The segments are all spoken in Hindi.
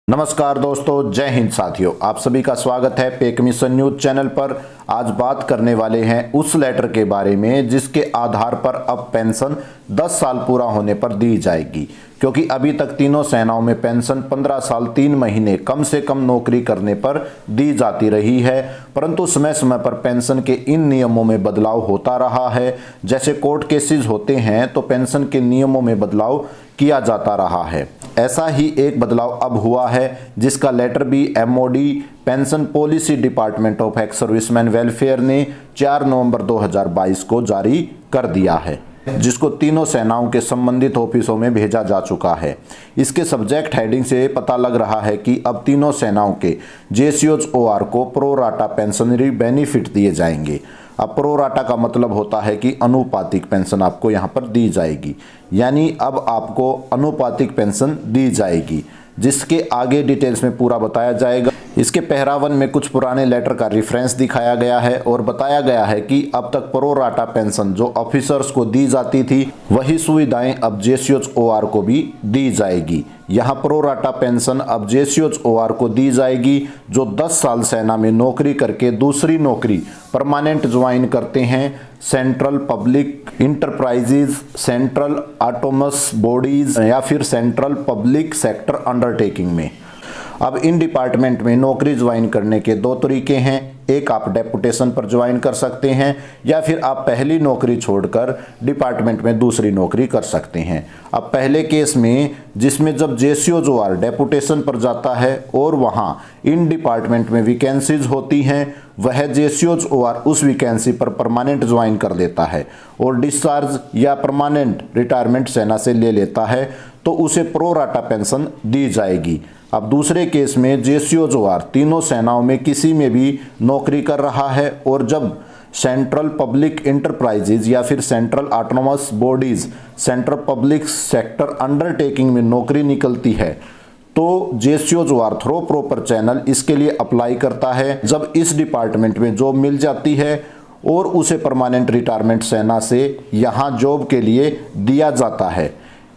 नमस्कार दोस्तों, जय हिंद साथियों। आप सभी का स्वागत है पे कमीशन न्यूज चैनल पर। आज बात करने वाले हैं उस लेटर के बारे में जिसके आधार पर अब पेंशन 10 साल पूरा होने पर दी जाएगी, क्योंकि अभी तक तीनों सेनाओं में पेंशन 15 साल 3 महीने कम से कम नौकरी करने पर दी जाती रही है, परंतु समय समय पर पेंशन के इन नियमों में बदलाव होता रहा है। जैसे कोर्ट केसेस होते हैं तो पेंशन के नियमों में बदलाव किया जाता रहा है। ऐसा ही एक बदलाव अब हुआ है, जिसका लेटर भी MoD pension policy department of ex serviceman welfare ने 4 नवंबर 2022 को जारी कर दिया है, जिसको तीनों सेनाओं के संबंधित ऑफिसों में भेजा जा चुका है। इसके सब्जेक्ट हेडिंग से पता लग रहा है कि अब तीनों सेनाओं के जेसीओज-ओआर को प्रो राटा पेंशनरी बेनिफिट दिए जाएंगे। अब प्रो राटा का मतलब होता है कि अनुपातिक पेंशन आपको यहाँ पर दी जाएगी, यानी अब आपको अनुपातिक पेंशन दी जाएगी, जिसके आगे डिटेल्स में पूरा बताया जाएगा। इसके पहरावन में कुछ पुराने लेटर का रेफरेंस दिखाया गया है और बताया गया है कि अब तक प्रो राटा पेंशन जो ऑफिसर्स को दी जाती थी, वही सुविधाएं अब जेसीओज-ओआर को भी दी जाएगी। यहाँ प्रो राटा पेंशन अब जेसीओज-ओआर को दी जाएगी जो 10 साल सेना में नौकरी करके दूसरी नौकरी परमानेंट ज्वाइन करते हैं central public enterprises, central autonomous bodies या फिर सेंट्रल पब्लिक सेक्टर अंडरटेकिंग में। अब इन डिपार्टमेंट में नौकरी ज्वाइन करने के 2 तरीके हैं। एक, आप डेपुटेशन पर ज्वाइन कर सकते हैं या फिर आप पहली नौकरी छोड़कर डिपार्टमेंट में दूसरी नौकरी कर सकते हैं। अब पहले केस में, जिसमें जब जेसीओज-ओआर डेपुटेशन पर जाता है और वहां इन डिपार्टमेंट में वैकेंसीज होती हैं, वह जेसीओज-ओआर उस वैकेंसी पर परमानेंट ज्वाइन कर देता है और डिस्चार्ज या परमानेंट रिटायरमेंट सेना से ले लेता है, तो उसे प्रो राटा पेंशन दी जाएगी। अब दूसरे केस में जेसीओज-ओआर तीनों सेनाओं में किसी में भी नौकरी कर रहा है और जब सेंट्रल पब्लिक इंटरप्राइजेज या फिर central autonomous bodies, central public sector undertaking में नौकरी निकलती है, तो जेसीओज-ओआर थ्रो प्रॉपर चैनल इसके लिए अप्लाई करता है। जब इस डिपार्टमेंट में जॉब मिल जाती है और उसे परमानेंट रिटायरमेंट सेना से यहाँ जॉब के लिए दिया जाता है,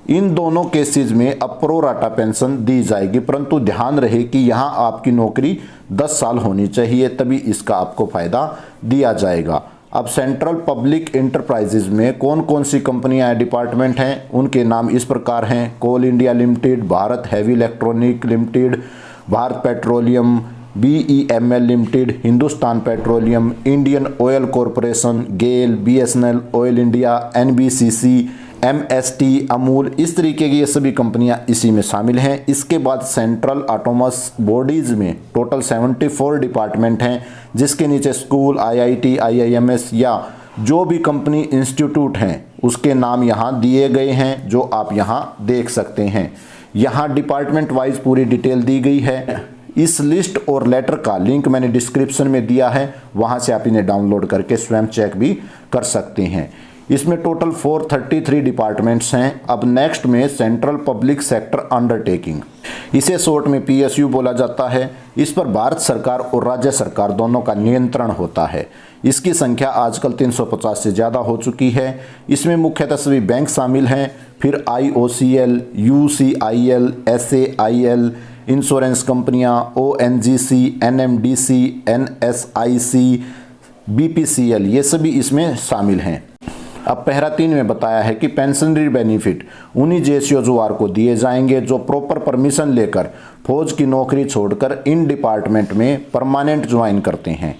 इन दोनों केसेस में अब प्रो राटा पेंशन दी जाएगी, परंतु ध्यान रहे कि यहाँ आपकी नौकरी 10 साल होनी चाहिए, तभी इसका आपको फायदा दिया जाएगा। अब सेंट्रल पब्लिक इंटरप्राइजेज में कौन कौन सी कंपनियां डिपार्टमेंट हैं, उनके नाम इस प्रकार हैं: Coal India Limited, Bharat Heavy Electronic Limited, Bharat Petroleum, BEML Limited, Hindustan Petroleum, Indian Oil Corporation, GAIL, BSNL, Oil India, NBCC, MST, Amul. इस तरीके की ये सभी कंपनियां इसी में शामिल हैं। इसके बाद सेंट्रल ऑटोनमस बॉडीज में टोटल 74 डिपार्टमेंट हैं, जिसके नीचे स्कूल, IIT, IIMS या जो भी कंपनी इंस्टीट्यूट हैं उसके नाम यहाँ दिए गए हैं, जो आप यहाँ देख सकते हैं। यहाँ डिपार्टमेंट वाइज पूरी डिटेल दी गई है। इस लिस्ट और लेटर का लिंक मैंने डिस्क्रिप्शन में दिया है, वहाँ से आप इन्हें डाउनलोड करके स्वयं चेक भी कर सकते हैं। इसमें टोटल 433 डिपार्टमेंट्स हैं। अब नेक्स्ट में सेंट्रल पब्लिक सेक्टर अंडरटेकिंग, इसे शॉर्ट में PSU बोला जाता है। इस पर भारत सरकार और राज्य सरकार दोनों का नियंत्रण होता है। इसकी संख्या आजकल 350 से ज़्यादा हो चुकी है। इसमें मुख्यतः सभी बैंक शामिल हैं, फिर IOCL, UCIL, SAIL, इंश्योरेंस कंपनियां, ONGC, NMDC, NSIC, BPCL, ये सभी इसमें शामिल हैं। अब पैरा 3 में बताया है कि पेंशनरी बेनिफिट उन्हीं जेसीओज-ओआर को दिए जाएंगे जो प्रॉपर परमिशन लेकर फौज की नौकरी छोड़कर इन डिपार्टमेंट में परमानेंट ज्वाइन करते हैं।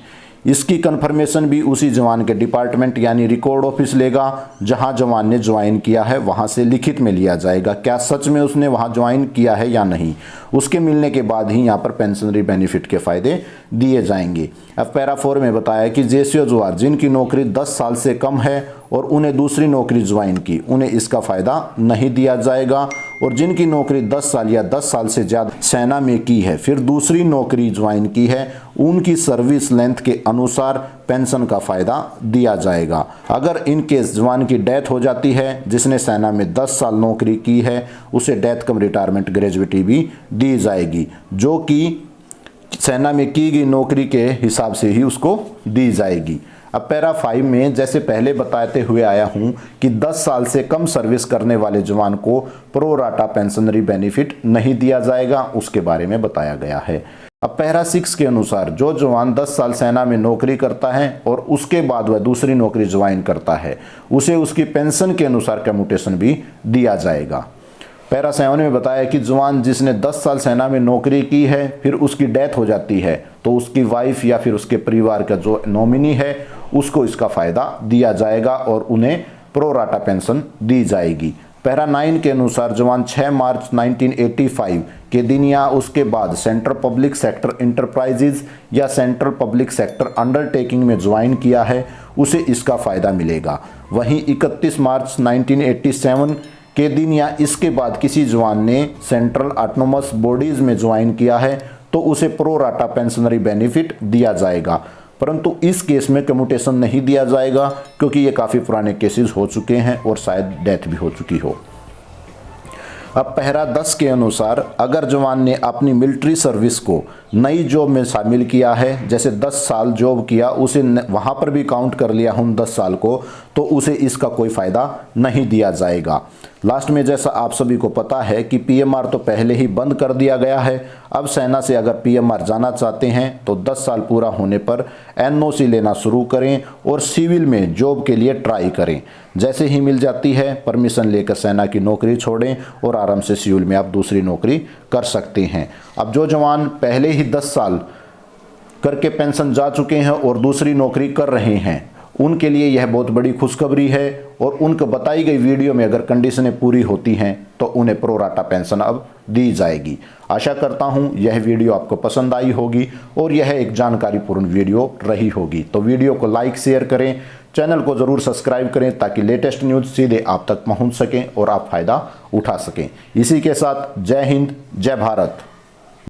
इसकी कंफर्मेशन भी उसी जवान के डिपार्टमेंट यानी रिकॉर्ड ऑफिस लेगा जहां जवान ने ज्वाइन किया है, वहां से लिखित में लिया जाएगा क्या सच में उसने वहां ज्वाइन किया है या नहीं। उसके मिलने के बाद ही यहां पर पेंशनरी बेनिफिट के फायदे दिए जाएंगे। अब पैरा 4 में बताया कि जेसीओज-ओआर जिनकी नौकरी 10 साल से कम है और उन्हें दूसरी नौकरी ज्वाइन की, उन्हें इसका फायदा नहीं दिया जाएगा, और जिनकी नौकरी 10 साल या 10 साल से ज़्यादा सेना में की है फिर दूसरी नौकरी ज्वाइन की है, उनकी सर्विस लेंथ के अनुसार पेंशन का फ़ायदा दिया जाएगा। अगर इन केस जवान की डेथ हो जाती है, जिसने सेना में 10 साल नौकरी की है, उसे डेथ कम रिटायरमेंट ग्रेजुइटी भी दी जाएगी, जो कि सेना में की गई नौकरी के हिसाब से ही उसको दी जाएगी। अब पैरा 5 में जैसे पहले बताते हुए आया हूं कि 10 साल से कम सर्विस करने वाले जवान को प्रो राटा पेंशनरी बेनिफिट नहीं दिया जाएगा, उसके बारे में बताया गया है। अब पैरा 6 के अनुसार जो जवान 10 साल सेना में नौकरी करता है और उसके बाद वह दूसरी नौकरी ज्वाइन करता है, उसे उसकी पेंशन के अनुसार कम्यूटेशन भी दिया जाएगा। पैरा 7 में बताया कि जवान जिसने 10 साल सेना में नौकरी की है फिर उसकी डेथ हो जाती है तो उसकी वाइफ या फिर उसके परिवार का जो नॉमिनी है उसको इसका फ़ायदा दिया जाएगा और उन्हें प्रो राटा पेंशन दी जाएगी। पैरा 9 के अनुसार जवान 6 मार्च 1985 के दिन या उसके बाद सेंट्रल पब्लिक सेक्टर इंटरप्राइजेज या सेंट्रल पब्लिक सेक्टर अंडरटेकिंग में ज्वाइन किया है, उसे इसका फ़ायदा मिलेगा। वहीं 31 मार्च 1987 के दिन या इसके बाद किसी जवान ने सेंट्रल ऑटोनोमस बॉडीज़ में ज्वाइन किया है तो उसे प्रो राटा पेंशनरी बेनिफिट दिया जाएगा, परंतु इस केस में कम्यूटेशन नहीं दिया जाएगा क्योंकि ये काफ़ी पुराने केसेस हो चुके हैं और शायद डेथ भी हो चुकी हो। अब पैरा 10 के अनुसार अगर जवान ने अपनी मिलिट्री सर्विस को नई जॉब में शामिल किया है, जैसे 10 साल जॉब किया उसे वहाँ पर भी काउंट कर लिया हम 10 साल को, तो उसे इसका कोई फ़ायदा नहीं दिया जाएगा। लास्ट में जैसा आप सभी को पता है कि पीएमआर तो पहले ही बंद कर दिया गया है। अब सेना से अगर पीएमआर जाना चाहते हैं तो 10 साल पूरा होने पर एनओसी लेना शुरू करें और सिविल में जॉब के लिए ट्राई करें। जैसे ही मिल जाती है परमिशन लेकर सेना की नौकरी छोड़ें और आराम से सिविल में आप दूसरी नौकरी कर सकते हैं। अब जो जवान पहले ही 10 साल करके पेंशन जा चुके हैं और दूसरी नौकरी कर रहे हैं उनके लिए यह बहुत बड़ी खुशखबरी है और उनको बताई गई वीडियो में अगर कंडीशनें पूरी होती हैं तो उन्हें प्रो राटा पेंशन अब दी जाएगी। आशा करता हूं यह वीडियो आपको पसंद आई होगी और यह एक जानकारीपूर्ण वीडियो रही होगी। तो वीडियो को लाइक शेयर करें, चैनल को ज़रूर सब्सक्राइब करें ताकि लेटेस्ट न्यूज़ सीधे आप तक पहुंच सकें और आप फ़ायदा उठा सकें। इसी के साथ जय हिंद, जय भारत।